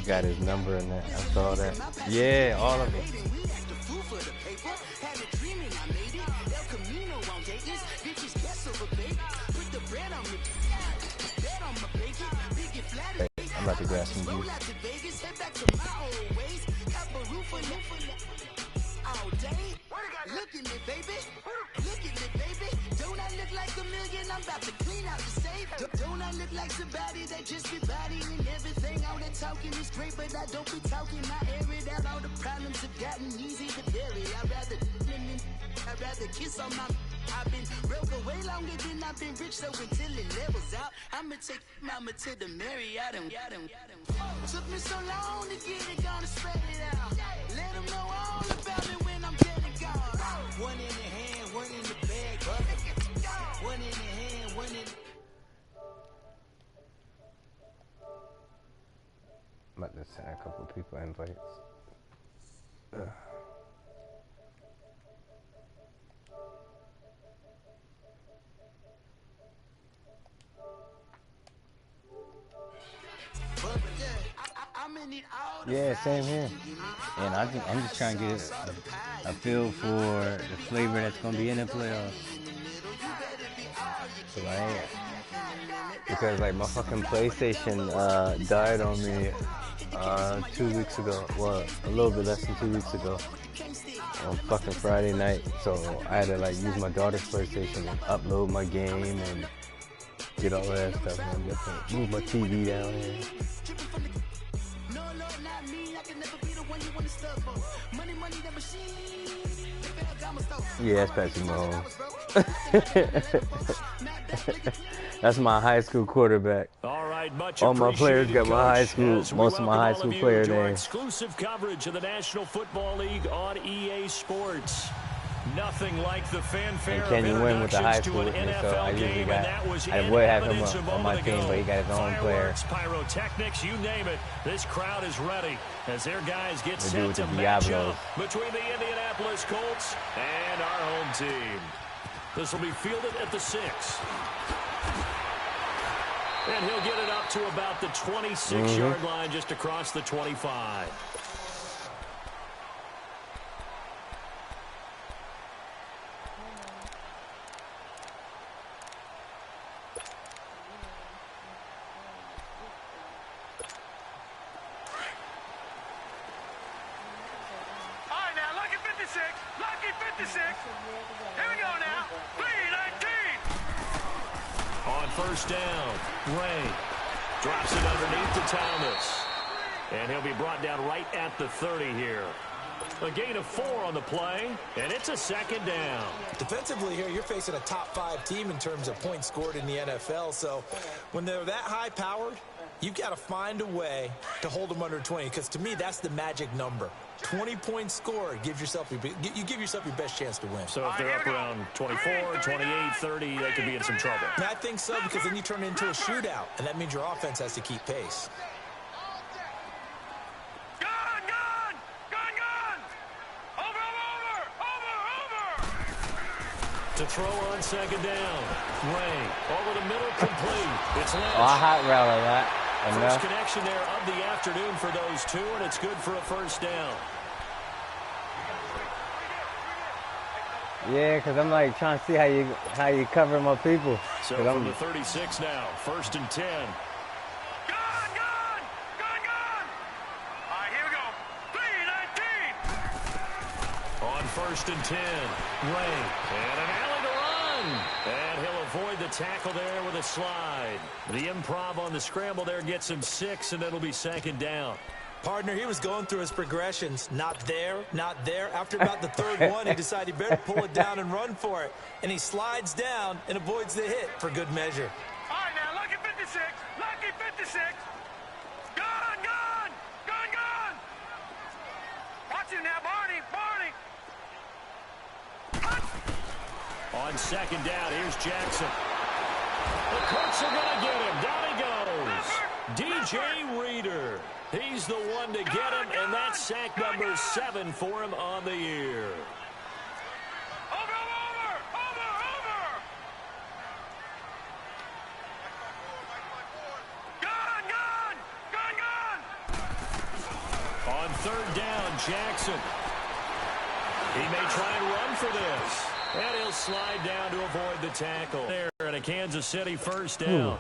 got his number in that. I saw that. Yeah, all of them. I'm about to grab some juice. Look at me, baby. Look at me, baby. Don't I look like a million? I'm about to clean out the safe. Don't I look like somebody that just be bodying everything? All that talking is great, but I don't be talking. I air it out. All the problems have gotten easy to bury. I'd rather kiss on my. I've been broke away longer than I've been rich, so until it levels out, I'ma take mama to the Marriott and took me so long to get it, gonna spread it out. Let them know all about me when I'm dead and gone. One in the hand, one in the bag, one in the hand, one in. I'm about to send a couple people invites. Ugh. Yeah, same here. And I'm just trying to get a feel for the flavor that's gonna be in the playoffs. So because like my fucking PlayStation died on me 2 weeks ago. Well, a little bit less than 2 weeks ago. On fucking Friday night. So I had to like use my daughter's PlayStation and upload my game and get all that stuff. And move my TV down here. Yeah, that's Patrick Mahomes. That's my high school quarterback. All right, much all my players got my high school, most of my high school player names. Exclusive coverage of the National Football League on EA Sports. Nothing like the fanfare. And can you win with the high school with me? So I usually got, I would have him on my team, but he got his own player. Pyrotechnics, you name it. This crowd is ready as their guys get set to match up between the Indianapolis Colts and our home team. This will be fielded at the 6. And he'll get it up to about the 26-yard line, just across the 25. First down, Ray drops it underneath to Thomas. And he'll be brought down right at the 30 here. A gain of 4 on the play, and it's a second down. Defensively here, you're facing a top 5 team in terms of points scored in the NFL. So when they're that high-powered, you've got to find a way to hold them under 20, because to me, that's the magic number. 20 points scored, you give yourself your best chance to win. So if they're up around 24, 28, 30, they could be in some trouble. And I think so, because then you turn it into a shootout, and that means your offense has to keep pace. To throw on second down. Ray over the middle, complete. It's Lynch. Oh, I hot route a lot. First connection there of the afternoon for those two, and it's good for a first down. Yeah, because I'm like trying to see how you cover my people. So from the 36 now, 1st and 10. Gun! All right, here we go. 3-19. On 1st and 10, Ray, and an alley to run. And he'll avoid the tackle there with a slide. The improv on the scramble there gets him 6, and it'll be second down. Partner, he was going through his progressions. Not there, not there. After about the 3rd one, he decided he better pull it down and run for it. And he slides down and avoids the hit for good measure. All right, now, lucky 56. Lucky 56. Gun! Watch him now, Barney. On second down, here's Jackson. The Colts are going to get him. Down he goes. DJ Reader. He's the one to get him, and that's sack number 7 for him on the year. Over! Gun! third down, Jackson. He may try and run for this. And he'll slide down to avoid the tackle. There at a Kansas City first down.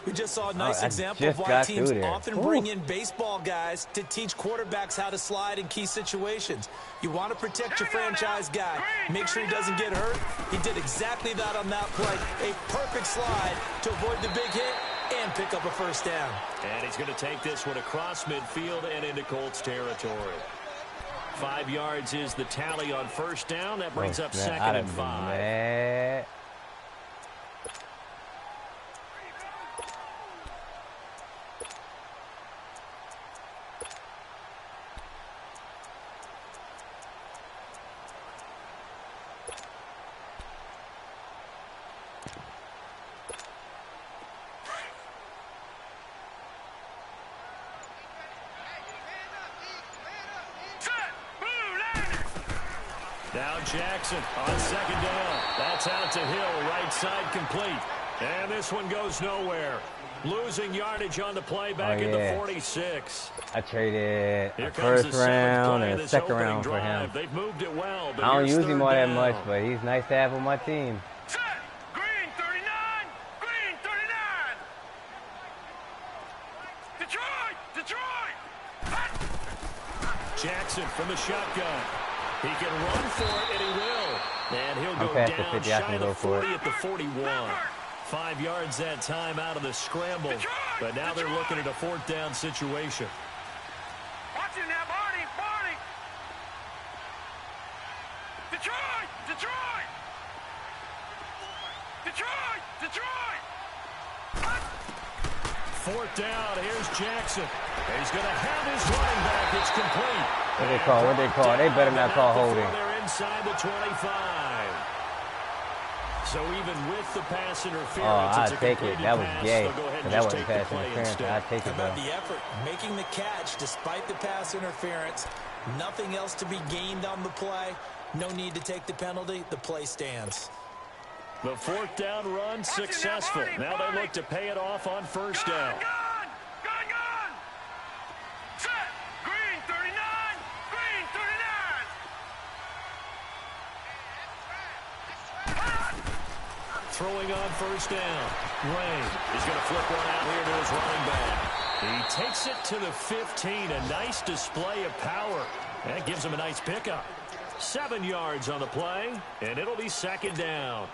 We just saw a nice example of why teams often bring in baseball guys to teach quarterbacks how to slide in key situations. You want to protect your franchise guy. Make sure he doesn't get hurt. He did exactly that on that play. A perfect slide to avoid the big hit and pick up a first down. And he's going to take this one across midfield and into Colts territory. 5 yards is the tally on first down. That brings up 2nd and 5. Now Jackson on 2nd down. That's out to Hill, right side complete. And this one goes nowhere. Losing yardage on the play back at the 46. I traded a first round and a second round for him. They've moved it well, but I don't use him all that much, but he's nice to have on my team. Green 39! Green 39! Detroit! Detroit! Jackson from the shotgun. He can run for it, and he will. And he'll go down shy of the 40 at the 41. 5 yards that time out of the scramble. But now they're looking at a 4th down situation. Watch it now, Barney! Barney! Detroit! Detroit! Detroit! Detroit! 4th down. Here's Jackson. He's going to have his running back. It's complete. What they call? What they call? They better not call holding. They're inside the 25. So even with the pass interference, I'll take it. That was gay. That wasn't pass interference. I'll take it, How about the effort? Making the catch despite the pass interference. Nothing else to be gained on the play. No need to take the penalty. The play stands. The 4th down run successful. Now they look to pay it off on first down. Gun! Set! Green 39! Green 39! Throwing on first down. Ray is going to flip one out here to his running back. He takes it to the 15. A nice display of power. That gives him a nice pickup. 7 yards on the play, and it'll be 2nd down.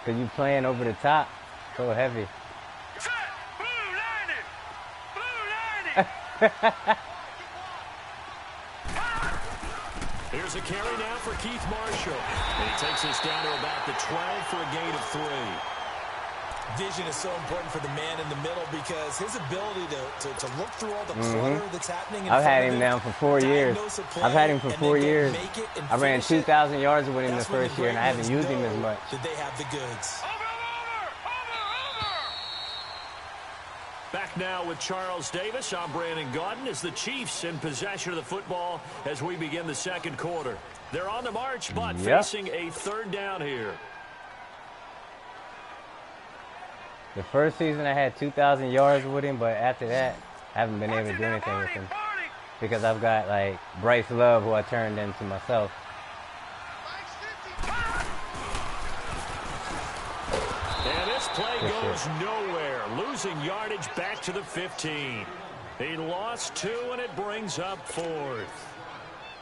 Cause you playing over the top, so heavy. Set! Blue landed! Here's a carry now for Keith Marshall. And he takes us down to about the 12 for a gain of 3. Vision is so important for the man in the middle because his ability to look through all the clutter that's happening in I've had him down for 4 years. I've had him for 4 years. I ran 2,000 yards with him the first year, and I haven't used him as much. Did they have the goods? Back now with Charles Davis. I'm Brandon Gaudin as the Chiefs in possession of the football as we begin the 2nd quarter. They're on the march, but facing a 3rd down here. The first season I had 2,000 yards with him, but after that, I haven't been able to do anything with him. Because I've got, like, Bryce Love, who I turned into myself. And this play goes nowhere. Losing yardage back to the 15. He lost 2, and it brings up 4th.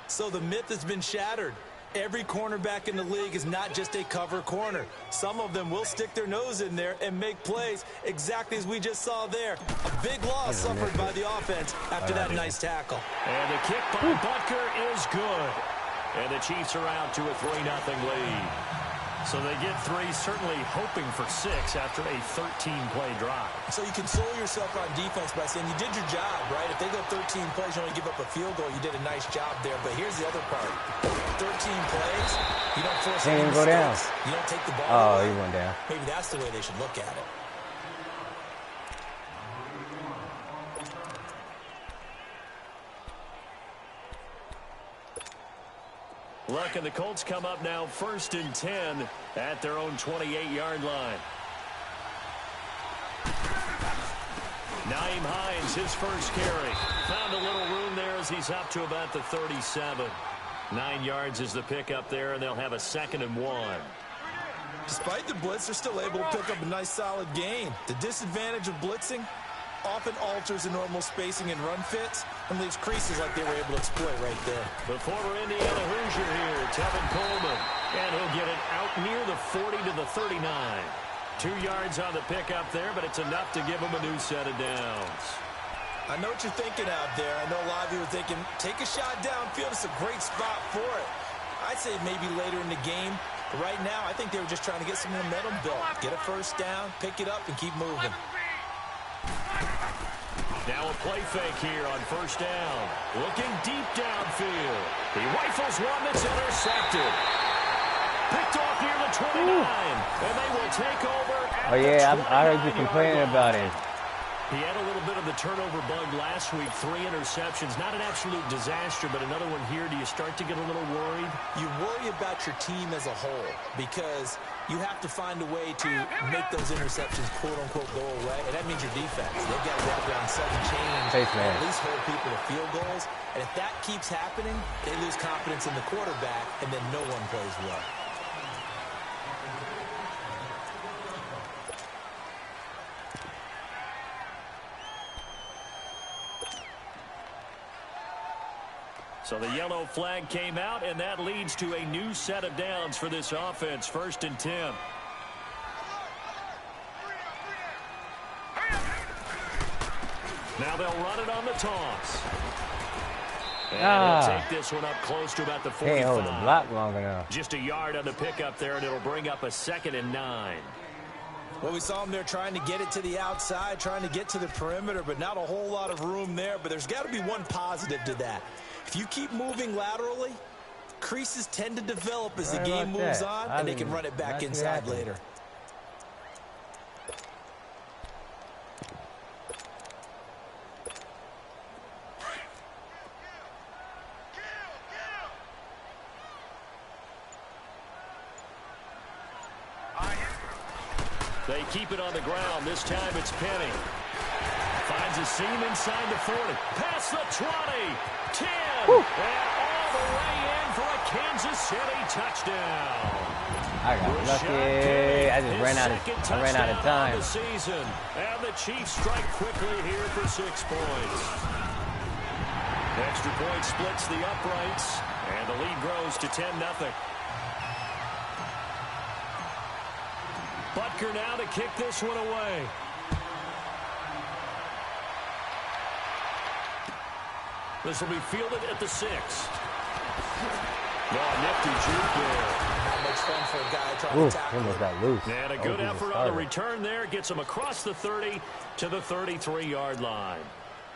So the myth has been shattered. Every cornerback in the league is not just a cover corner. Some of them will stick their nose in there and make plays exactly as we just saw there. A big loss suffered by the offense after that nice tackle. And the kick by Butker is good. And the Chiefs are out to a 3-0 lead. So they get 3, certainly hoping for 6 after a 13-play drive. So you console yourself on defense by saying you did your job, right? If they go 13 plays, you only give up a field goal, you did a nice job there. But here's the other part. 13 plays, you don't force any mistakes. Go down. You don't take the ball away. He went down. Maybe that's the way they should look at it. Look, and the Colts come up now 1st and 10 at their own 28-yard line. Naeem Hines, his first carry. Found a little room there as he's up to about the 37. 9 yards is the pickup there, and they'll have a 2nd and 1. Despite the blitz, they're still able to pick up a nice solid gain. The disadvantage of blitzing often alters the normal spacing and run fits and leaves creases like they were able to exploit right there. The former Indiana Hoosier here, Tevin Coleman, and he'll get it out near the 40 to the 39. 2 yards on the pickup there, but it's enough to give him a new set of downs. I know what you're thinking out there. I know a lot of you are thinking, take a shot downfield. It's a great spot for it. I'd say maybe later in the game. But right now, I think they were just trying to get some momentum built. Get a first down, pick it up, and keep moving. Now a play fake here on 1st down. Looking deep downfield. He rifles one that's intercepted. Picked off near the 29. And they will take over at Oh, yeah, I heard you 29-yard complaining line. about it. He had a little bit of the turnover bug last week. 3 interceptions. Not an absolute disaster, but another one here. Do you start to get a little worried? You worry about your team as a whole because you have to find a way to make those interceptions, quote-unquote, go away. And that means your defense. They've got to walk around 7 chains, at least hold people to field goals. And if that keeps happening, they lose confidence in the quarterback, and then no one plays well. So the yellow flag came out, and that leads to a new set of downs for this offense. 1st and 10. Now they'll run it on the toss. And he'll take this one up close to about the 45. Can't hold the block long enough. Just a yard on the pickup there, and it'll bring up a 2nd and 9. Well, we saw him there trying to get it to the outside, trying to get to the perimeter, but not a whole lot of room there. But there's got to be one positive to that. If you keep moving laterally, creases tend to develop as the game moves on, and they can run it back inside later. They keep it on the ground. This time it's Penny. Finds a seam inside the 40. Past the 20. 10. Woo. And all the way in for a Kansas City touchdown. I got lucky. I just ran out of time. The season. And the Chiefs strike quickly here for 6 points. Extra point splits the uprights. And the lead grows to 10-0. Butker now to kick this one away. This will be fielded at the 6. Nifty juke there. Not much fun for a guy trying to tackle. Almost got loose. And a good effort on the return there. Gets him across the 30 to the 33-yard line.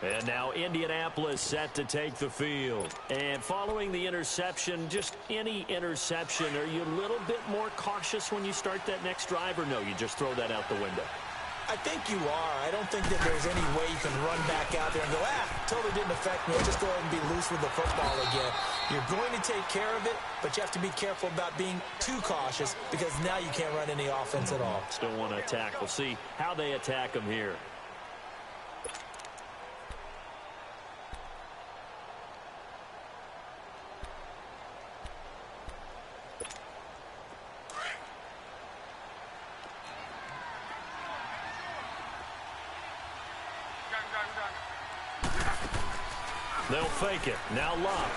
And now Indianapolis set to take the field. And following the interception, just any interception, are you a little bit more cautious when you start that next drive, or no, you just throw that out the window? I think you are. I don't think that there's any way you can run back out there and go, totally didn't affect me. Just go ahead and be loose with the football again. You're going to take care of it, but you have to be careful about being too cautious because now you can't run any offense at all. Still want to attack. We'll see how they attack them here. They'll fake it. Now Love.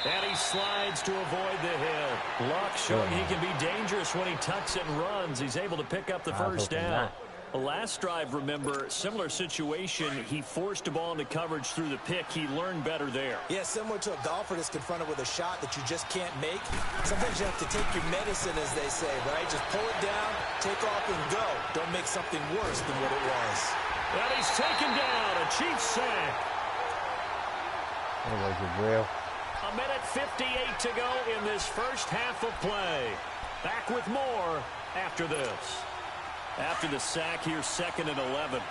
And he slides to avoid the hit. Luck showing he can be dangerous when he tucks it and runs. He's able to pick up the first down. The last drive, remember, similar situation. He forced a ball into coverage through the pick. He learned better there. Yeah, similar to a golfer that's confronted with a shot that you just can't make. Sometimes you have to take your medicine, as they say, right? Just pull it down, take off, and go. Don't make something worse than what it was. And he's taken down. A Chiefs sack. That was a drill. A minute 58 to go in this first half of play. Back with more after this. After the sack here, 2nd and 11.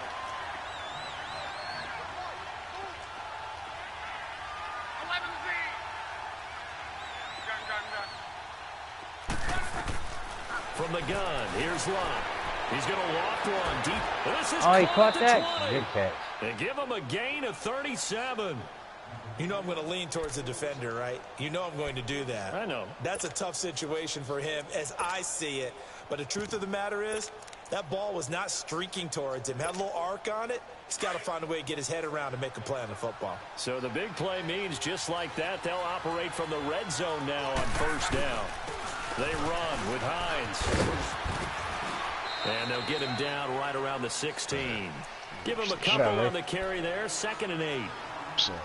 from the gun. Here's Locke. He's going to loft one deep. This is he caught that? Good catch. They give him a gain of 37. You know I'm going to lean towards the defender, right? You know I'm going to do that. I know. That's a tough situation for him as I see it. But the truth of the matter is, that ball was not streaking towards him. Had a little arc on it. He's got to find a way to get his head around and make a play on the football. So the big play means just like that, they'll operate from the red zone now on first down. They run with Hines. And they'll get him down right around the 16. Give him a couple on the carry there. 2nd and 8.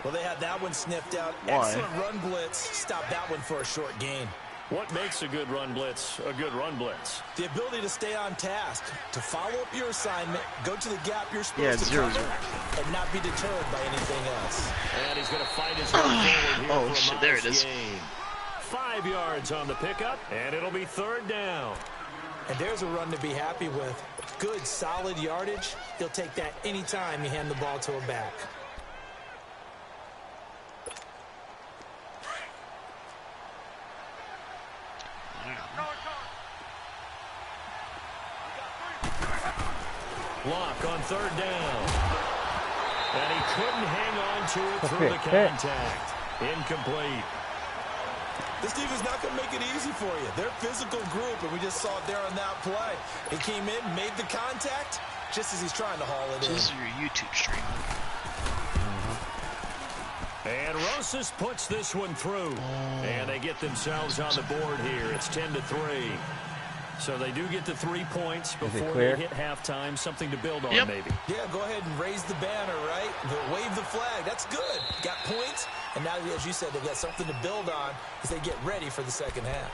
Well, they had that one sniffed out. Excellent run blitz. Stop that one for a short gain. What makes a good run blitz a good run blitz? The ability to stay on task, to follow up your assignment, go to the gap you're supposed to cover, and not be deterred by anything else. And he's going to fight his way forward here for a there it is. gain. 5 yards on the pickup, and it'll be 3rd down. And there's a run to be happy with. Good, solid yardage. He'll take that anytime you hand the ball to a back. Locke on 3rd down. And he couldn't hang on to it through the contact. Incomplete. This defense is not going to make it easy for you. They're a physical group, and we just saw it there on that play. He came in, made the contact, just as he's trying to haul it in. This is your YouTube stream. And Rosas puts this one through. And they get themselves on the board here. It's 10-3. So they do get the 3 points before they hit halftime. Something to build on, maybe. Yeah, go ahead and raise the banner, right? Wave the flag. That's good. Got points. And now, as you said, they've got something to build on as they get ready for the second half.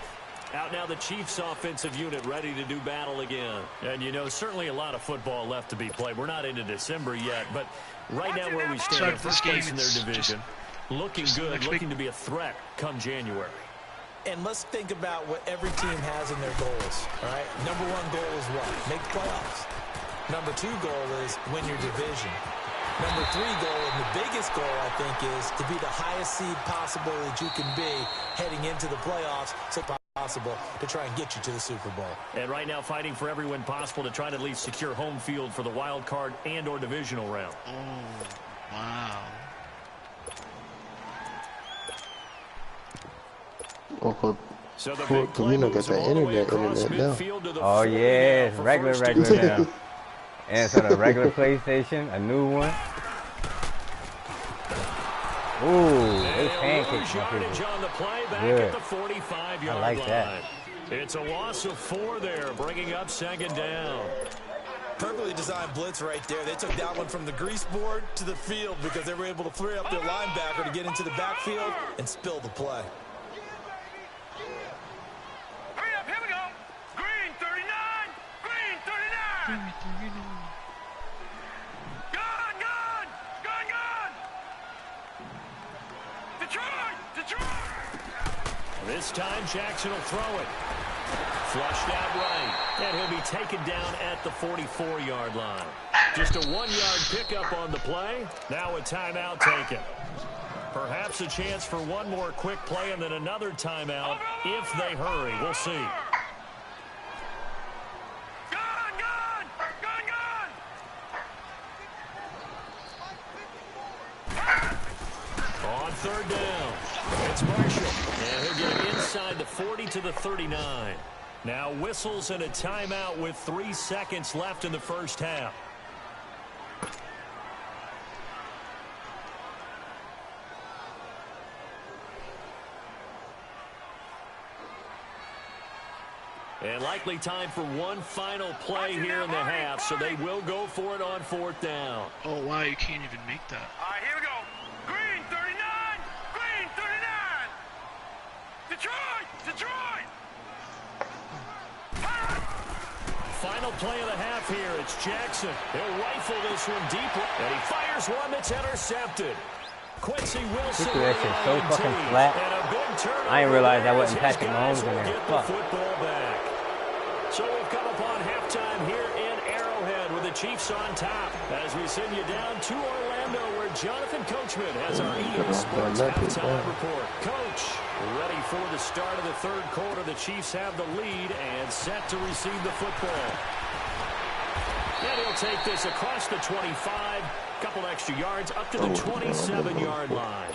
Out now the Chiefs offensive unit ready to do battle again. And, you know, certainly a lot of football left to be played. We're not into December yet, but right now where we stand, first place in their division, looking good, looking to be a threat come January. And let's think about what every team has in their goals, all right? Number 1 goal is what? Make playoffs. Number 2 goal is win your division. Number 3 goal, and the biggest goal, I think, is to be the highest seed possible that you can be heading into the playoffs, so possible to try and get you to the Super Bowl. And right now fighting for every win possible to try to at least secure home field for the wild card and or divisional round. Oh, wow. So the big play moves all the way across midfield to the oh yeah, regular now. And so the regular PlayStation, a new one. Ooh, they pancaked my people. On the play back Good. At the 45-yard I like line. that. It's a loss of 4 there, bringing up 2nd down. Perfectly designed blitz right there. They took that one from the grease board to the field because they were able to free up their linebacker to get into the backfield and spill the play. Hurry up, here we go. Green 39, green 39. Gone, gone, gone, gone. Detroit, Detroit. This time Jackson will throw it. Flushed out right. And he'll be taken down at the 44-yard line. Just a 1-yard pickup on the play. Now a timeout taken. Perhaps a chance for one more quick play and then another timeout if they hurry. We'll see. Gone, gone, gone, gone. On 3rd down, it's Marshall. And he'll get it inside the 40 to the 39. Now whistles and a timeout with 3 seconds left in the first half. And likely time for one final play here in the half, so they will go for it on 4th down. Oh, wow, you can't even make that. All right, here we go. Green 39, green 39. Detroit, Detroit. Final play of the half here. It's Jackson. He'll rifle this one deep, and he fires one that's intercepted. Quincy Wilson. He threw that shit so fucking flat. I didn't realize that wasn't Patrick Mahomes in there. Fuck. Football back. So we've come upon halftime here in Arrowhead with the Chiefs on top as we send you down to Orlando where Jonathan Coachman has our EA Sports halftime report. Coach, ready for the start of the third quarter. The Chiefs have the lead and set to receive the football. And he'll take this across the 25, couple extra yards, up to the 27-yard line.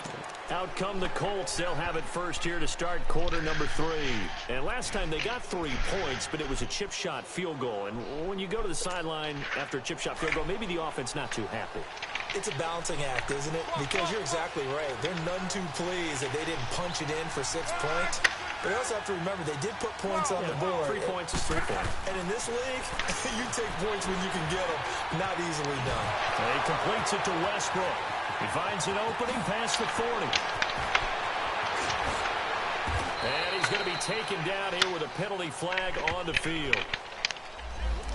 Out come the Colts. They'll have it first here to start quarter number 3. And last time they got 3 points, but it was a chip shot field goal. And when you go to the sideline after a chip shot field goal, maybe the offense not too happy. It's a balancing act, isn't it? Because you're exactly right. They're none too pleased that they didn't punch it in for 6 points. But you also have to remember, they did put points on the board. 3 points is 3 points. And in this league, you take points when you can get them. Not easily done. He completes it to Westbrook. He finds an opening past the 40. And he's going to be taken down here with a penalty flag on the field.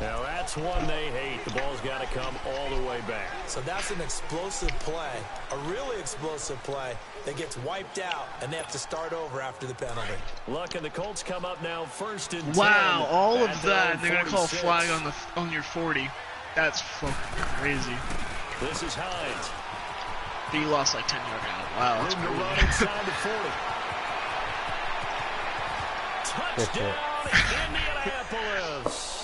Now that's one they hate. The ball's got to come all the way back. So that's an explosive play, a really explosive play that gets wiped out, and they have to start over after the penalty. Look, and the Colts come up now first and 10. Wow, all of that. They're going to call a flag on your 40. That's fucking crazy. This is Hines. He lost like 10 yards out. Wow, that's crazy. Run inside the 40. Touchdown, Indianapolis.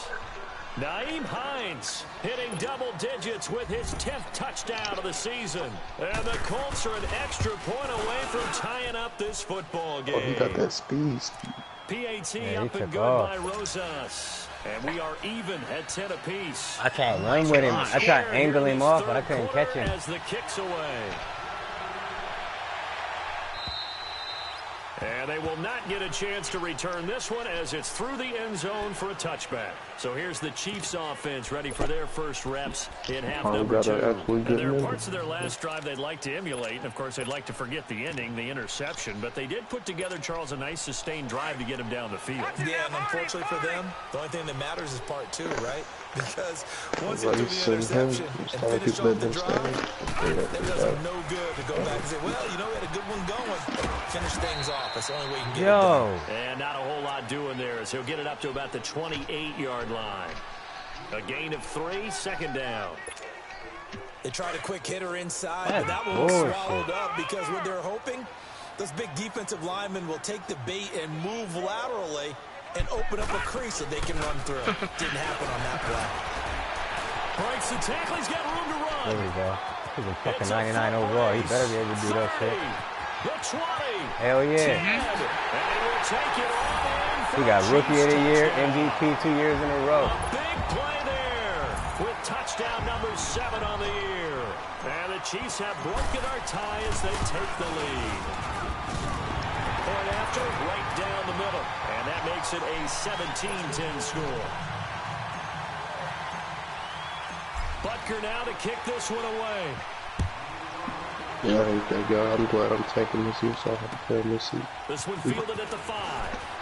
Nyheim Hines hitting double digits with his 10th touchdown of the season. And the Colts are an extra point away from tying up this football game. Oh, he got that speed. PAT up and good by Rosas. And we are even at 10 apiece. I tried run with him. I tried to angle him off, but I couldn't catch him. As the kicks away. And they will not get a chance to return this one as it's through the end zone for a touchback. So here's the Chiefs offense ready for their first reps in half number 2. And there are parts of their last drive they'd like to emulate. And, of course, they'd like to forget the ending, the interception. But they did put together, Charles, a nice sustained drive to get him down the field. Yeah, and unfortunately for them, the only thing that matters is part 2, right? Because once you do the interception and finish off the drive, that does them no good to go back and say, well, you know, we had a good one going. Finish things off. That's the only way you can get it done. And not a whole lot doing there as he'll get it up to about the 28-yard line. A gain of 3, second down. They tried a quick hitter inside, but that one was swallowed up because what they're hoping, those big defensive linemen will take the bait and move laterally and open up a crease that they can run through. Didn't happen on that play. Breaks the tackle. He's got room to run. There we go. He's a fucking 99 overall. He better be able to do that shit. The 20. Hell yeah. And he will take it on. He got Rookie of the Year, MVP 2 years in a row. A big play there with touchdown number 7 on the year. And the Chiefs have broken our tie as they take the lead. Point after, right down the middle. And that makes it a 17-10 score. Butker now to kick this one away. Yeah, I hate that guy. I'm glad I'm taking this here so I have to play him this seat. This one fielded at the 5.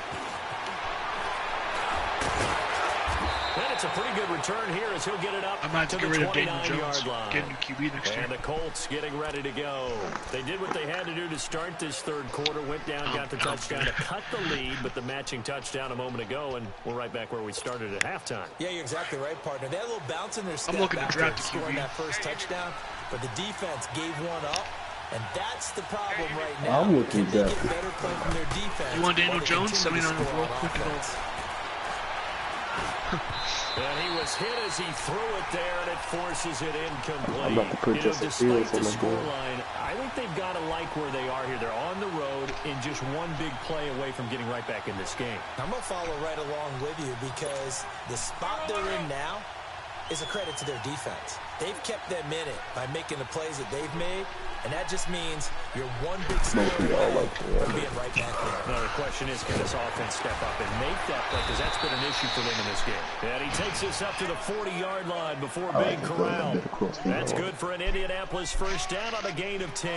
And it's a pretty good return here as he'll get it up to the 29-yard line. Get a new QB next year. And the Colts getting ready to go. They did what they had to do to start this third quarter. Went down, got the touchdown to cut the lead, but the matching touchdown a moment ago, and we're right back where we started at halftime. Yeah, you're exactly right, partner. They had a little bounce in their step. I'm looking to draft scoring that first touchdown, but the defense gave one up. And that's the problem right now. I'm looking at that. Better play from their defense. You want Daniel Jones? 79 overall. Quick and And he was hit as he threw it there, and it forces it incomplete. I'm about to put Justin Fields on the scoreline, I think they've got to like where they are here. They're on the road in just one big play away from getting right back in this game. I'm going to follow right along with you because the spot they're in now is a credit to their defense. They've kept them in it by making the plays that they've made, and that just means you're one big score away from being right back there. Now the question is, can this offense step up and make that play? Because that's been an issue for them in this game. And he takes us up to the 40-yard line before being corralled. That's good for an Indianapolis first down on a gain of 10.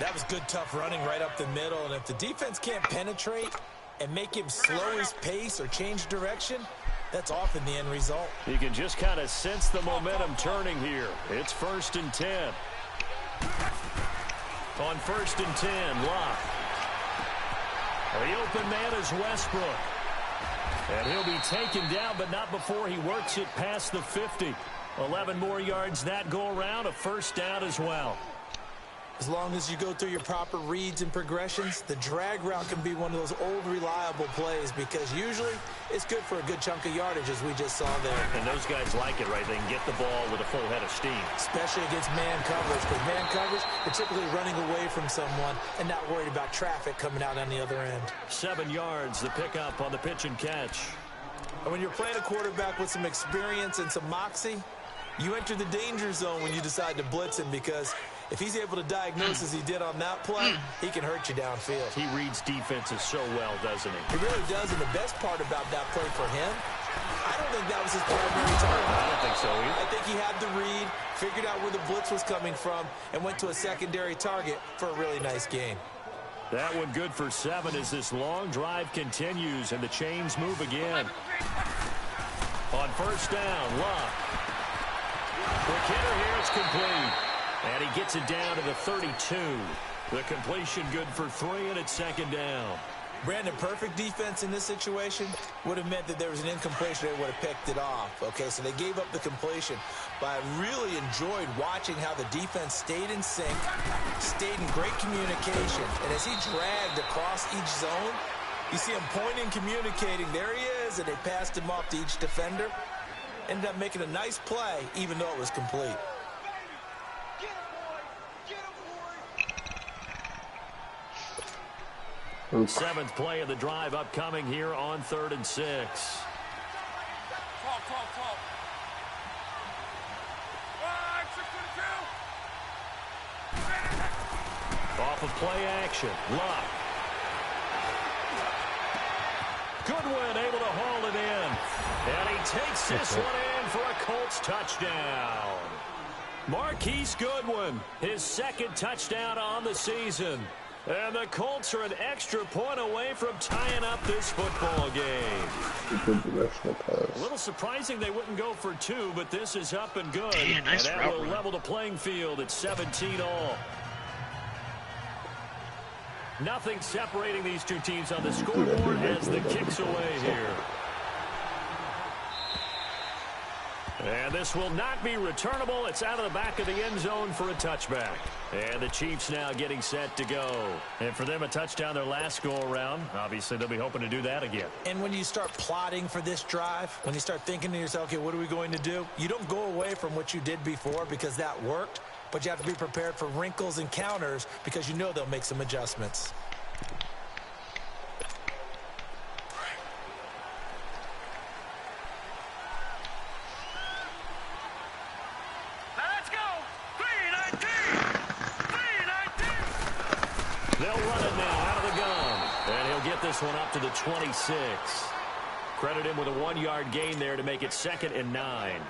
That was good, tough running right up the middle, and if the defense can't penetrate and make him slow his pace or change direction, that's often the end result. You can just kind of sense the momentum turning here. It's 1st and 10. On 1st and 10, Locke. The open man is Westbrook. And he'll be taken down, but not before he works it past the 50. 11 more yards that go around, a first down as well. As long as you go through your proper reads and progressions, the drag route can be one of those old reliable plays because usually it's good for a good chunk of yardage, as we just saw there. And those guys like it, right? They can get the ball with a full head of steam. Especially against man coverage, because man coverage, they're typically running away from someone and not worried about traffic coming out on the other end. 7 yards, the pickup on the pitch and catch. And when you're playing a quarterback with some experience and some moxie, you enter the danger zone when you decide to blitz him, because if he's able to diagnose as he did on that play, he can hurt you downfield. He reads defenses so well, doesn't he? He really does, and the best part about that play for him, I don't think that was his primary target. I don't think so either. I think he had the read, figured out where the blitz was coming from, and went to a secondary target for a really nice gain. That one good for 7 as this long drive continues, and the chains move again. On first down, Luck. Quick hitter here, it's complete. And he gets it down to the 32. The completion good for 3, and it's second down. Brandon, perfect defense in this situation would have meant that there was an incompletion. They would have picked it off. Okay, so they gave up the completion. But I really enjoyed watching how the defense stayed in sync, stayed in great communication. And as he dragged across each zone, you see him pointing, communicating. There he is, and they passed him off to each defender. Ended up making a nice play, even though it was complete. Oops. 7th play of the drive upcoming here on 3rd and 6. Off of play action, Luck. Goodwin able to haul it in. And he takes this one in for a Colts touchdown. Marquise Goodwin, his 2nd touchdown on the season. And the Colts are an extra point away from tying up this football game. Good directional pass. A little surprising they wouldn't go for 2, but this is up and good. Yeah, nice and that route will run. level the playing field at 17 all. Nothing separating these two teams on the scoreboard as the kick's away here. And this will not be returnable. It's out of the back of the end zone for a touchback. And the Chiefs now getting set to go. And for them, a touchdown their last go-around. Obviously, they'll be hoping to do that again. And when you start plotting for this drive, when you start thinking to yourself, okay, what are we going to do? You don't go away from what you did before because that worked, but you have to be prepared for wrinkles and counters because you know they'll make some adjustments. They'll run it now out of the gun. And he'll get this one up to the 26. Credit him with a 1-yard gain there to make it 2nd and 9.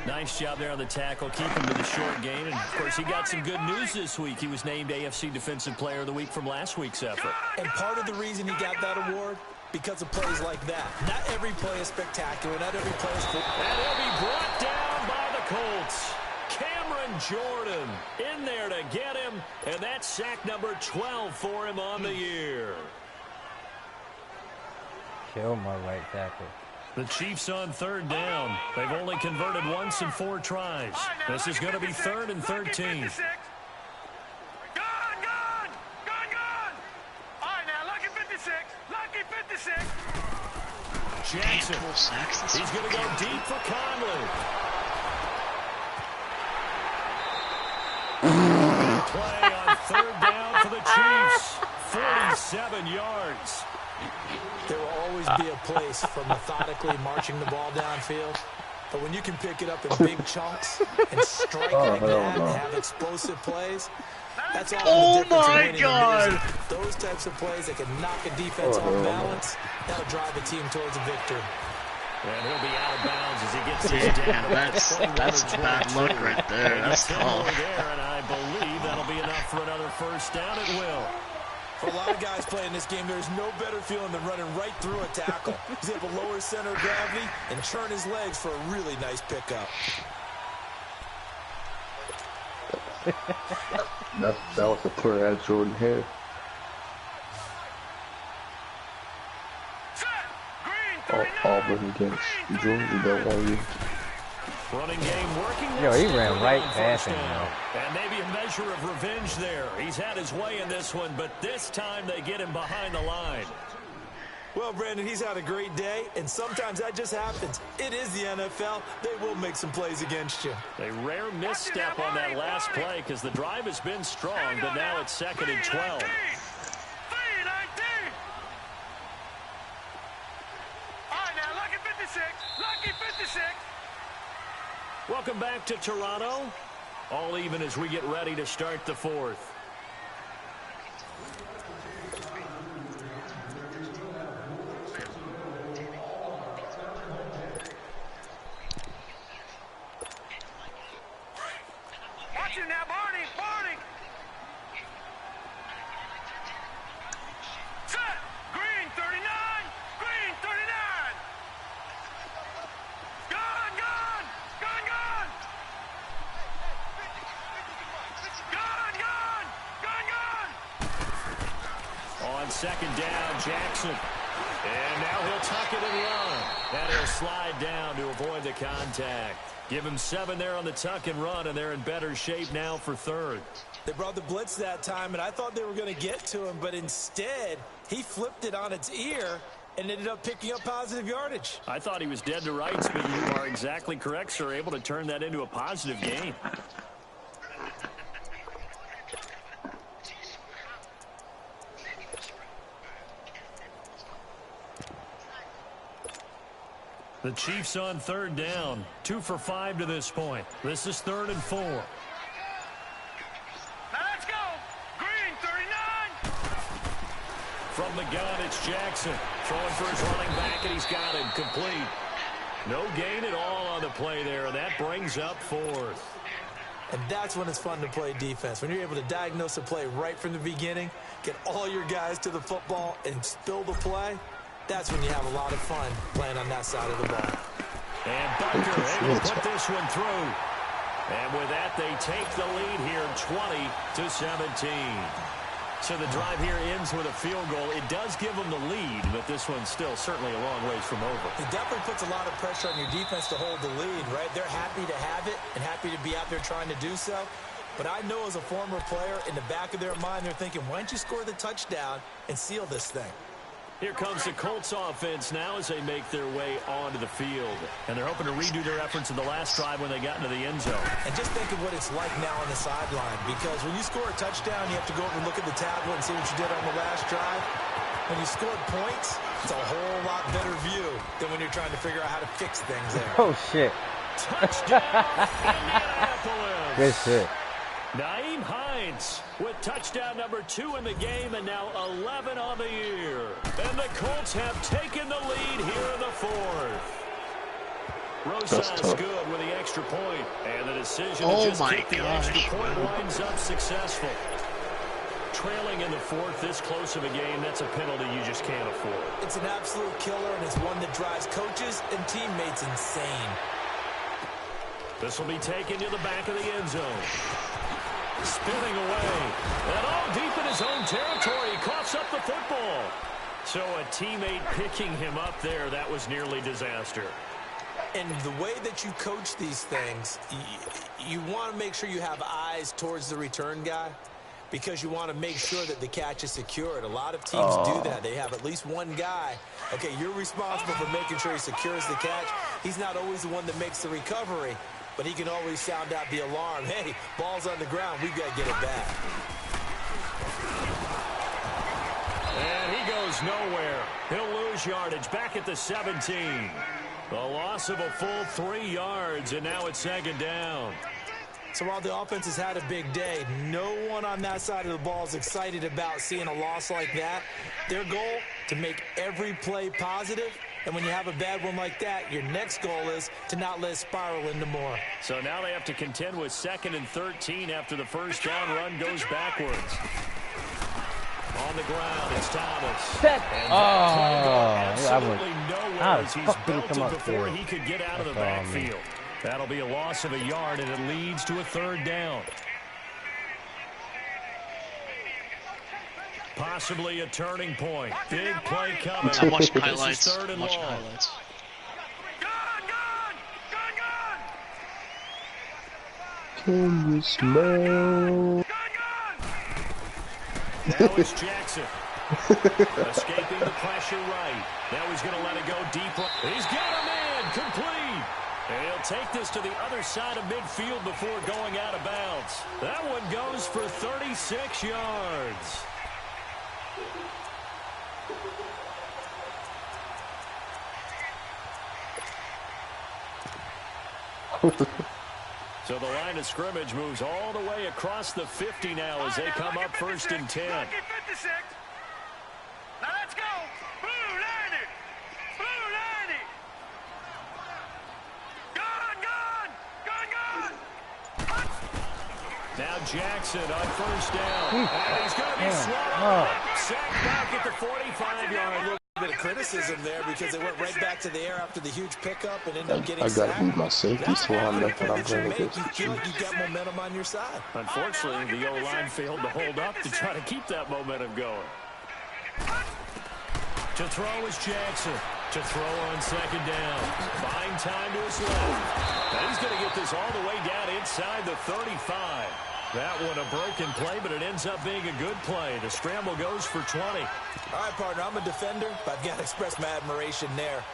Nice job there on the tackle. Keep him to the short gain. And, of course, he got some good news this week. He was named AFC Defensive Player of the Week from last week's effort. And part of the reason he got that award, because of plays like that. Not every play is spectacular. Not every play is cool. And he'll be brought down by the Colts. Cameron Jordan in there to get him, and that's sack number 12 for him on the year. Kill my right tackle. The Chiefs on 3rd down. They've only converted once in 4 tries. This is going to be 3rd and 13. Gone! All right, now, Lucky 56. Lucky 56. Jackson. Full sacks this He's going to go deep for Conley. Play on 3rd down for the Chiefs. 47 yards. There will always be a place for methodically marching the ball downfield. But when you can pick it up in big chunks and strike like that and have explosive plays, that's all Oh the difference in my winning God. and losing. Those types of plays that can knock a defense off balance, that'll drive the team towards a victory. And he'll be out of bounds as he gets this down. Yeah, that's bad luck right there. That's Still more tough. there, and I believe that'll be enough for another first down. It will. For a lot of guys playing this game, there's no better feeling than running right through a tackle. He's able to lower center of gravity and churn his legs for a really nice pickup. That was a player at Jordan Hare. Set. Green 39. Auburn against Georgia, that one year. Running game working. Yo, he ran right past him, and maybe a measure of revenge there. He's had his way in this one, but this time they get him behind the line. Well, Brandon, he's had a great day, and sometimes that just happens. It is the NFL. They will make some plays against you. A rare misstep on that last play because the drive has been strong, but now it's 2nd and 12. Welcome back to Toronto. All even as we get ready to start the 4th. Watch it now, Barney! Barney! Set! Green 39! Green 39! Gone! Gone! Gone! Gone! Gone! Gone! Gone! Gone! On 2nd down, Jackson. And now he'll tuck it and run. And he'll slide down to avoid the contact. Give him 7 there on the tuck and run, and they're in better shape now for 3rd. They brought the blitz that time, and I thought they were going to get to him, but instead, he flipped it on its ear and ended up picking up positive yardage. I thought he was dead to rights, but you are exactly correct, sir. Able to turn that into a positive gain. The Chiefs on 3rd down. 2 for 5 to this point. This is 3rd and 4. Now let's go! Green 39! From the gun, it's Jackson. Throwing for his running back, and he's got him complete. No gain at all on the play there, and that brings up 4th. And that's when it's fun to play defense. When you're able to diagnose a play right from the beginning, get all your guys to the football, and spill the play, that's when you have a lot of fun playing on that side of the ball. And Bunker able to put this one through. And with that, they take the lead here 20-17. So the drive here ends with a field goal. It does give them the lead, but this one's still certainly a long ways from over. It definitely puts a lot of pressure on your defense to hold the lead, right? They're happy to have it and happy to be out there trying to do so. But I know as a former player, in the back of their mind, they're thinking, why don't you score the touchdown and seal this thing? Here comes the Colts offense now as they make their way onto the field. And they're hoping to redo their efforts in the last drive when they got into the end zone. And just think of what it's like now on the sideline, because when you score a touchdown, you have to go over and look at the tablet and see what you did on the last drive. When you scored points, it's a whole lot better view than when you're trying to figure out how to fix things there. Oh, shit. Touchdown, Indianapolis. Good shit. Nyheim Hines with touchdown number 2 in the game and now 11 on the year. And the Colts have taken the lead here in the 4th. Rosas good with the extra point. And the decision to just kick the extra point winds up successful. Trailing in the 4th, this close of a game, that's a penalty you just can't afford. It's an absolute killer, and it's one that drives coaches and teammates insane. This will be taken to the back of the end zone. Spinning away. And all deep in his own territory. He coughs up the football. So a teammate picking him up there, that was nearly disaster. And the way that you coach these things, you want to make sure you have eyes towards the return guy because you want to make sure that the catch is secured. A lot of teams do that. They have at least one guy. Okay, you're responsible for making sure he secures the catch. He's not always the one that makes the recovery, but he can always sound out the alarm. Hey, ball's on the ground. We've got to get it back. And he goes nowhere. He'll lose yardage back at the 17. A loss of a full 3 yards, and now it's 2nd down. So while the offense has had a big day, no one on that side of the ball is excited about seeing a loss like that. Their goal, to make every play positive. And when you have a bad one like that, your next goal is to not let it spiral into more. So now they have to contend with 2nd and 13 after the first down run goes backwards. On the ground, it's Thomas. Absolutely nowhere as he's belted before he could get out of the backfield. That'll be a loss of a yard, and it leads to a 3rd down. Possibly a turning point. Big play coming. I'm watching highlights. This is 3rd and long. Highlights. Gone! Gone! Gone! Gone! Can you smell? Now it's Jackson. Escaping the pressure right. Now he's going to let it go deep. He's got him in. Complete. And he'll take this to the other side of midfield before going out of bounds. That one goes for 36 yards. So the line of scrimmage moves all the way across the 50 now as they come up 1st and 10. Now let's go. Blue 90. Blue 90. Gone. Now Jackson on 1st down. And he's going to be swallowed up. Sacked back at the 45-yard line. A bit of criticism there because they went right back to the air after the huge pickup and ended up getting I sacked. gotta beat my safety, so I'm not gonna bring it. You feel like you got momentum on your side. Unfortunately, the O-line failed to hold up to try to keep that momentum going. To throw is Jackson. To throw on 2nd down. Buying time to his left. And he's going to get this all the way down inside the 35. That one a broken play, but it ends up being a good play. The scramble goes for 20. All right, partner, I'm a defender, but I've got to express my admiration there.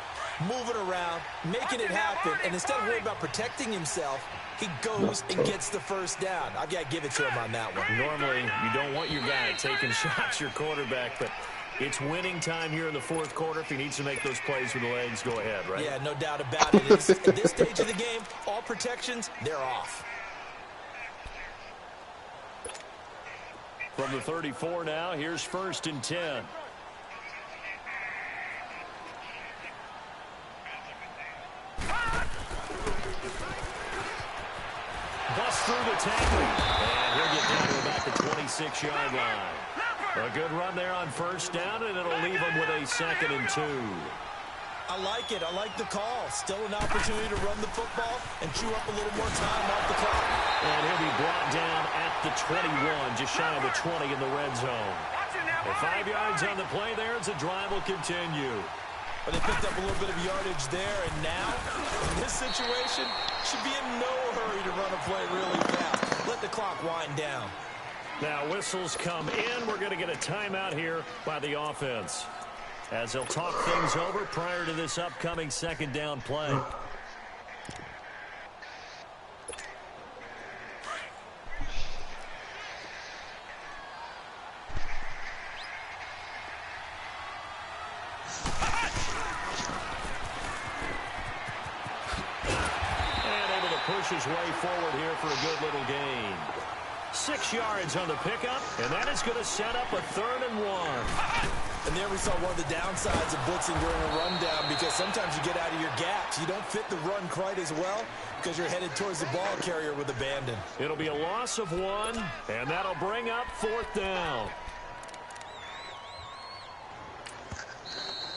Moving around, making it happen, and instead of worrying about protecting himself, he goes and gets the 1st down. I've got to give it to him on that one. Normally, you don't want your guy taking shots, your quarterback, but it's winning time here in the 4th quarter. If he needs to make those plays with the legs, go ahead, right? Yeah, no doubt about it. At this stage of the game, all protections, they're off. From the 34 now, here's 1st and 10. Bust through the tackle. And he'll get down to about the 26-yard line. A good run there on 1st down, and it'll leave him with a 2nd and 2. I like it. I like the call. Still an opportunity to run the football and chew up a little more time off the clock. And he'll be brought down at the 21, just shy of the 20 in the red zone. And 5 yards on the play there as the drive will continue. But they picked up a little bit of yardage there, and now, in this situation, should be in no hurry to run a play really fast. Let the clock wind down. Now whistles come in. We're going to get a timeout here by the offense, as they'll talk things over prior to this upcoming 2nd down play. Push his way forward here for a good little gain. 6 yards on the pickup, and that is going to set up a 3rd and 1. And there we saw one of the downsides of blitzing during a rundown, because sometimes you get out of your gaps. You don't fit the run quite as well because you're headed towards the ball carrier with abandon. It'll be a loss of 1, and that'll bring up 4th down.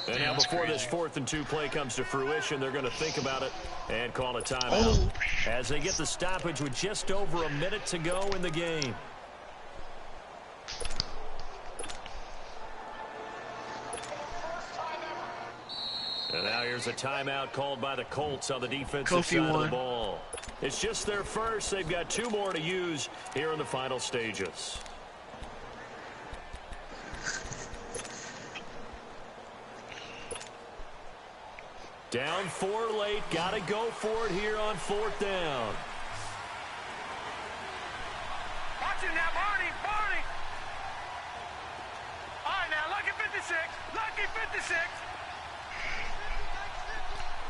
And now before this 4th and 2 play comes to fruition, they're going to think about it and call a timeout as they get the stoppage with just over a minute to go in the game. And now here's a timeout called by the Colts on the defensive side of the ball. It's just their first. They've got 2 more to use here in the final stages. Down 4 late. Got to go for it here on 4th down. Watch it now, Barney. All right, now, lucky 56. Lucky 56.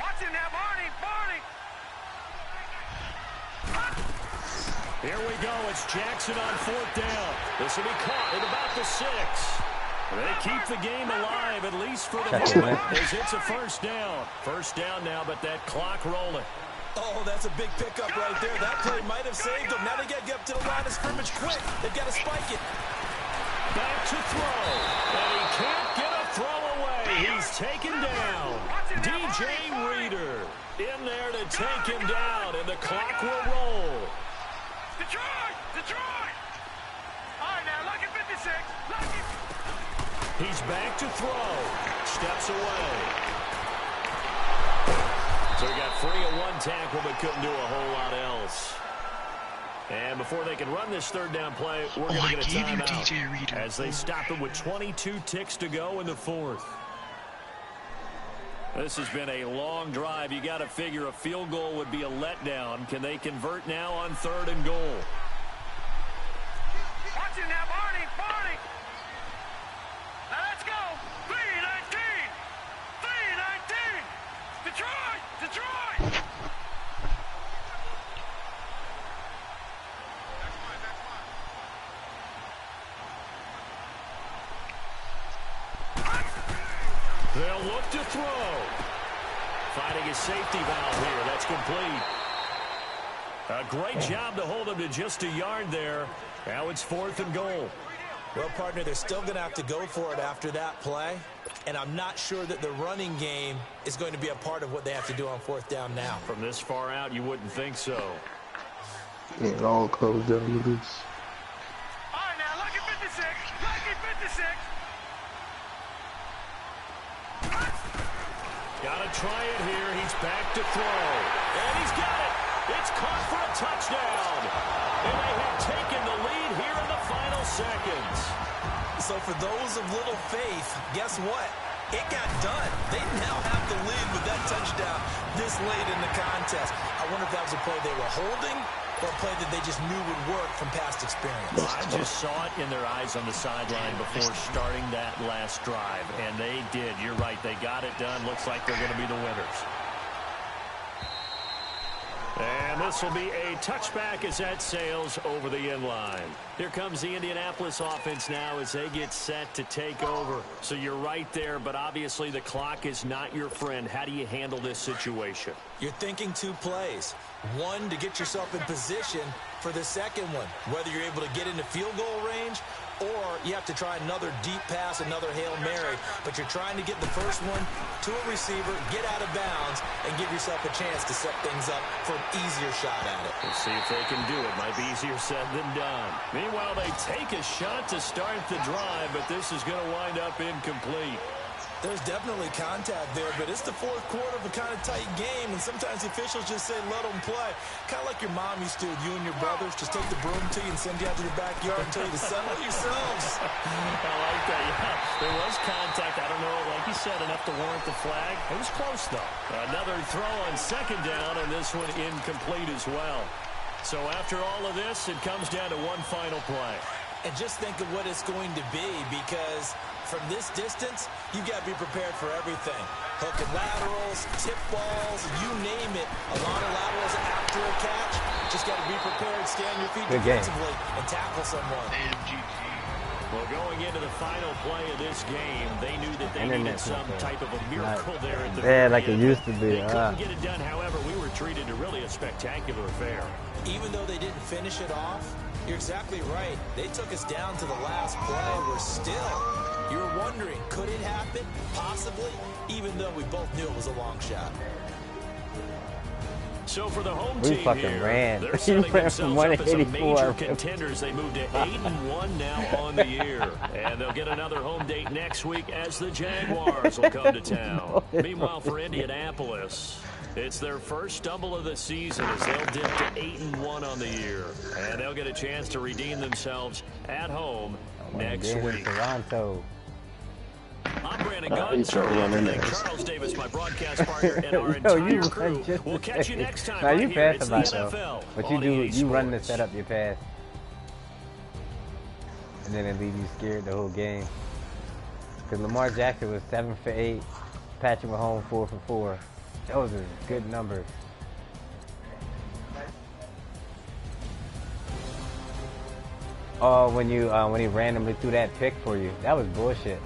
Watch it now, Barney. Here we go. It's Jackson on 4th down. This will be caught at about the 6. They keep the game alive, at least for the moment, as it's a 1st down. 1st down now, but that clock rolling. Oh, that's a big pickup right there. That play might have saved them. Now they got to get up to the line of scrimmage quick. They've got to spike it. Back to throw. And he can't get a throw away. He's taken down. DJ Reader in there to take him down, and the clock will roll. Detroit! All right, now, lucky 56. Lucky. He's back to throw. Steps away. So he got free of 1 tackle, but couldn't do a whole lot else. And before they can run this third down play, we're going to get a timeout as they stop it with 22 ticks to go in the fourth. This has been a long drive. You got to figure a field goal would be a letdown. Can they convert now on 3rd and goal? Watch it now, Barney, Barney. Now let's go. 3-19. 3-19. Detroit, Detroit. They'll look to throw. Finding a safety valve here. That's complete. A great job to hold him to just a yard there. Now it's 4th and goal. Well, partner, they're still going to have to go for it after that play. And I'm not sure that the running game is going to be a part of what they have to do on 4th down now. From this far out, you wouldn't think so. Yeah, it all comes down to this. All right, now, lucky 56. Lucky 56. Gotta try it here. He's back to throw. And he's got it. It's caught for a touchdown. And they have taken the lead here in the final seconds. So for those of little faith, guess what? It got done. They now have the lead with that touchdown this late in the contest. I wonder if that was a play they were holding or a play that they just knew would work from past experience. I just saw it in their eyes on the sideline before starting that last drive, and they did. You're right. They got it done. Looks like they're going to be the winners. And this will be a touchback as that sails over the end line. Here comes the Indianapolis offense now as they get set to take over. So you're right there, but obviously the clock is not your friend. How do you handle this situation? You're thinking 2 plays. One, to get yourself in position for the second one, whether you're able to get into field goal range or you have to try another deep pass, another Hail Mary, but you're trying to get the first one to a receiver, get out of bounds, and give yourself a chance to set things up for an easier shot at it. We'll see if they can do it. Might be easier said than done. Meanwhile, they take a shot to start the drive, but this is going to wind up incomplete. There's definitely contact there, but it's the 4th quarter of a kind of tight game, and sometimes the officials just say, let them play. Kind of like your mom used to with you and your brothers. Just take the broom to you and send you out to your backyard and tell you to settle yourselves. I like that, yeah. There was contact. I don't know, like you said, enough to warrant the flag. It was close, though. Another throw on 2nd down, and this one incomplete as well. So after all of this, it comes down to one final play. And just think of what it's going to be, because from this distance, you've got to be prepared for everything. Hook and laterals, tip balls, you name it. A lot of laterals after a catch. Just got to be prepared, stay on your feet defensively, and tackle someone. Well, going into the final play of this game, they knew that they needed some type of a miracle there at the very like it used to be. They couldn't get it done. However, we were treated to really a spectacular affair. Even though they didn't finish it off, you're exactly right. They took us down to the last play. We're still, you were wondering, could it happen? Possibly, even though we both knew it was a long shot. So for the home team here, ran. They're setting themselves up as some major contenders. They moved to 8-1 now on the year. And they'll get another home date next week as the Jaguars will come to town. Meanwhile, for Indianapolis, it's their first stumble of the season as they'll dip to 8-1 on the year. And they'll get a chance to redeem themselves at home next week. Toronto. I'm Brandon Guns. Charles Davis, my broadcast partner, and our entire crew. We'll catch you next time. Now right you here. pass It's a lot the though. NFL But you on do, EA you run to Sports. set up your pass. And then it leave you scared the whole game. Because Lamar Jackson was 7 for 8. Patrick Mahomes 4 for 4. Those are good numbers. Oh, when he randomly threw that pick for you, that was bullshit.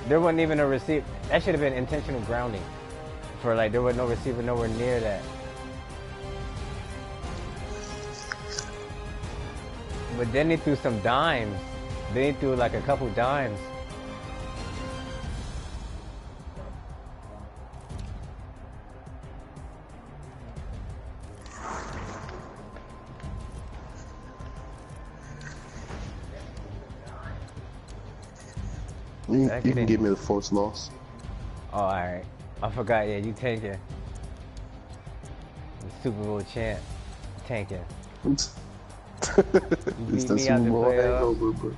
There wasn't even a receiver. That should have been intentional grounding. For like, there was no receiver nowhere near that. But then he threw some dimes. Then he threw like a couple dimes. You can give me the forced loss. Oh, alright. I forgot, yeah, you tanking. The Super Bowl champ. Tanking. You beat me out the playoffs. Bro.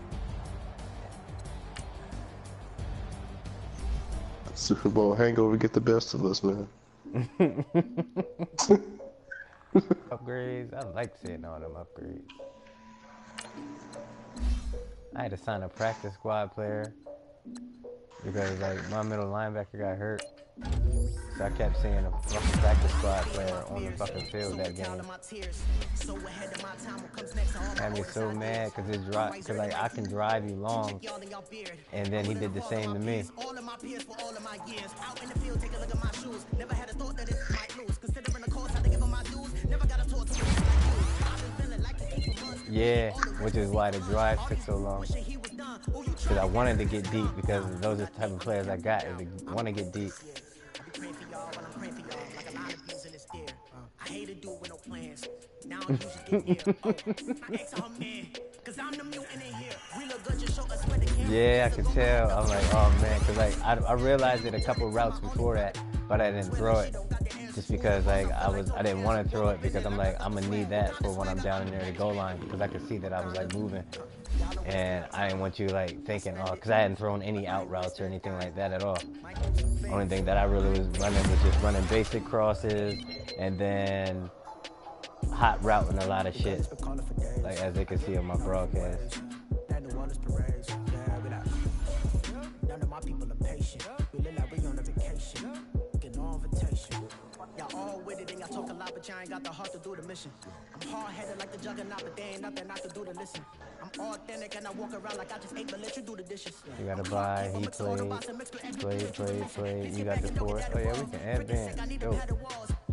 Super Bowl hangover get the best of us, man. Upgrades. I like seeing all them upgrades. I had to sign a practice squad player because like my middle linebacker got hurt. So I kept seeing a fucking practice squad player on the fucking field that game. Had me so mad because like I can drive you long, and then he did the same to me. Yeah, which is why the drive took so long. Because I wanted to get deep because those are the type of players I got. Is they want to get deep. Yeah, I could tell. I'm like, oh man, because like I realized it a couple routes before that, but I didn't throw it just because like I didn't want to throw it because I'm like I'm gonna need that for when I'm down in there the goal line because I could see that I was like moving, and I didn't want you like thinking because I hadn't thrown any out routes or anything like that at all. Only thing that I really was running was just running basic crosses and then hot routing a lot of shit, like as they can see on my broadcast. None of my people are patient. We live like we on a vacation. Get no invitation. Y'all all with it and y'all talk a lot, but y'all ain't got the heart to do the mission. I'm hard-headed like the juggernaut, but there ain't nothing not to do to listen. I'm authentic and I walk around like I just ate, but let you do the dishes. You gotta buy, he played. You got the fourth. Oh yeah, we can advance. Dope.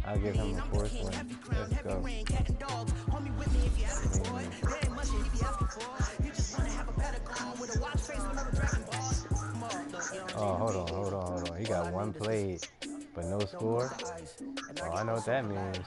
I'll give him a fourth win. Let's go. Oh, hold on. He got one play, but no score. Oh, I know what that means.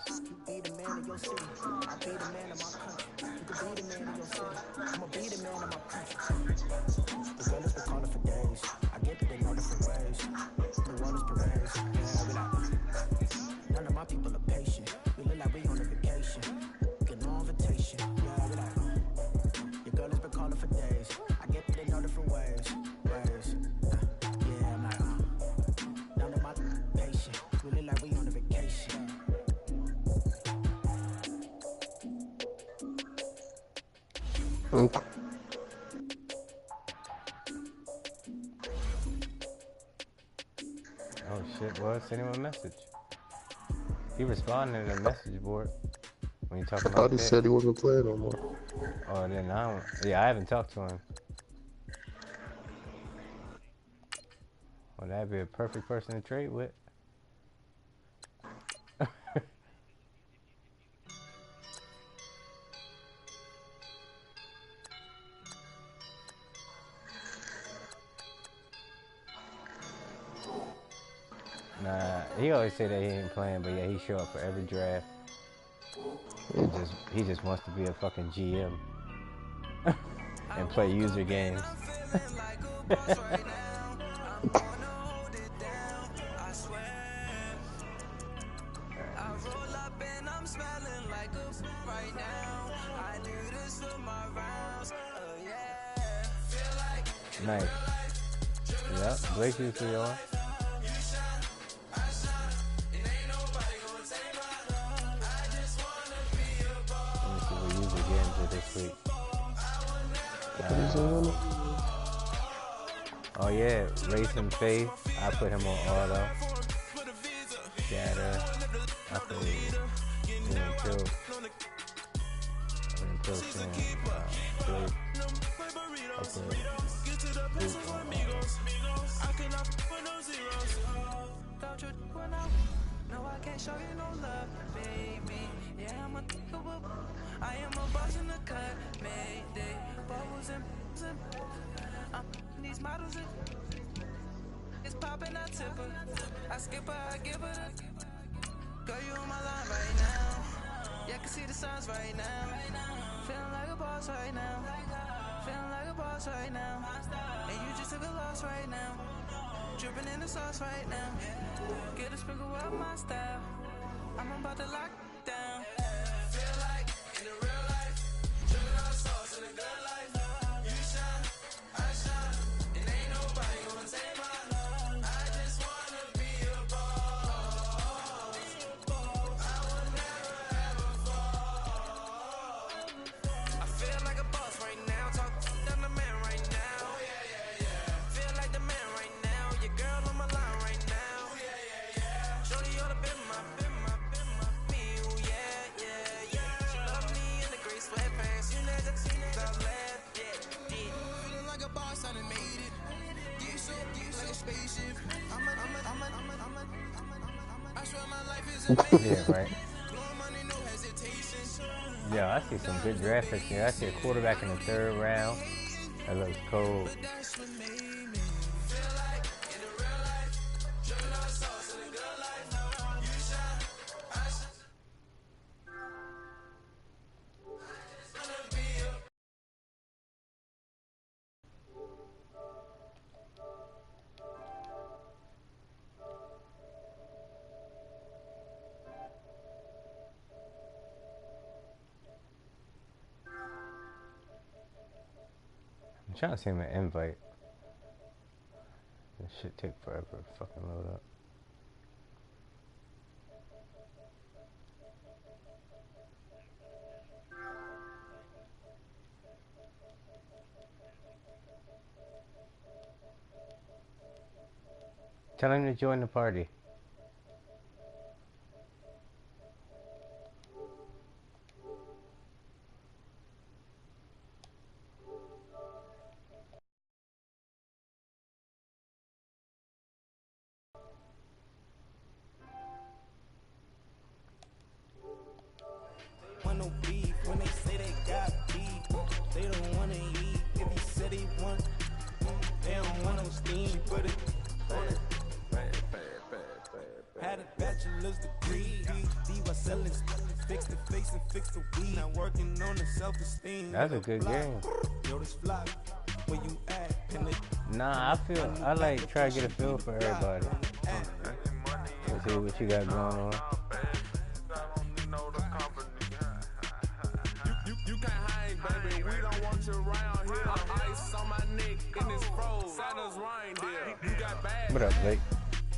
None of my people are patient. We look like we on a vacation. Get no invitation. Yeah, we like, your girl has been calling for days. I get it in all different ways. Yeah, I'm like, none of my patient. We look like we on a vacation. Oh shit, well, send him a message. He responded to the message board when you talking about. I thought he said he wasn't playing no more. Oh, then I don't. Yeah, I haven't talked to him. Well, that'd be a perfect person to trade with. Nah, he always say that he ain't playing, but yeah, he show up for every draft. He just wants to be a fucking GM and play user games. Nice. Yep, Blake used to be on. This week. Oh yeah, Racing Faith. I put him on auto. Shatter. I put until soon. Blake. I put Luke on no, I can't show you no love, baby. Yeah, I am a boss in the cut, mayday. Bubbles and these models it's popping, I tip her. I skip her, I give her the girl, you on my line right now. Yeah, I can see the signs right now. Feeling like a boss right now. Feeling like a boss right now. And you just took a loss right now. Dripping in the sauce right now. Get a sprinkle of my style. I'm about to lock down. Feel like in the real life, Yeah, right. Yeah, I see some good draft picks here. I see a quarterback in the 3rd round. That looks cold. I'm trying to send him an invite. This shit take forever to fucking load up. Tell him to join the party. Want no beef when they say they got beef. They don't wanna eat if you said they want. They don't want no steam, put it on it. Had a bachelor's degree. D was selling, fix the face and fix the weed. Now working on the self-esteem. That's a good game. Yo, this fly, where you at? Nah, I like try to get a feel for everybody. Let's see what you got going on. You can't hang, baby. We don't want you around here. Ice on my neck and it's froze. Santa's reindeer. You got bad. What up, Blake?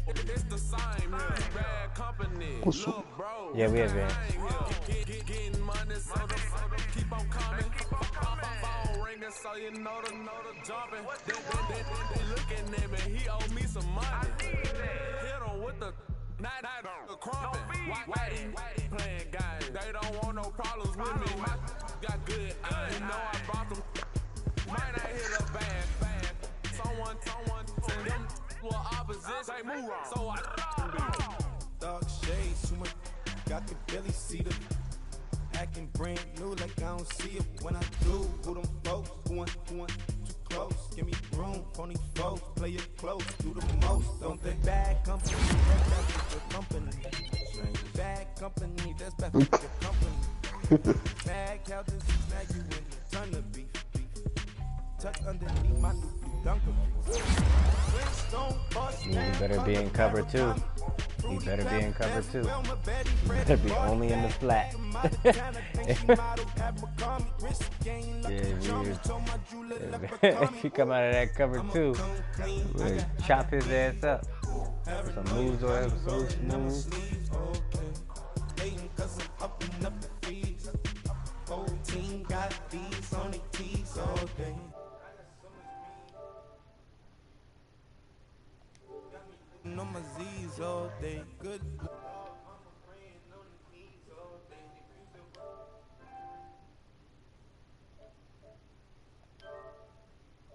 It's the same here. Bad company. Look, bro. Yeah, we advanced. Getting money, so keep on coming. Phone ringing, so you know the jumping. They looking at me. He owe me some money. Hit him with the night crumping. Whitey playing games. They don't want no problems with me. Got good. You know I brought them. Might not hit a bad. Someone send them to opposition. They move wrong. So I Dark shades, too much. Got the belly seater. Acting brand new like I don't see it when I do. Who them folks? Who want too close? Give me room, phony folks. Play it close, do the most. Don't think bad company, that's bad for your company. Bad company, that's bad for your company. Bad cow just snag you in a ton of beef. Tuck underneath my new dunker. You better be in cover too. You better be in cover too. You better be only in the flat. If you come out of that cover too, we'll chop his ass up. Some moves or so smooth. No my Z's all day, good.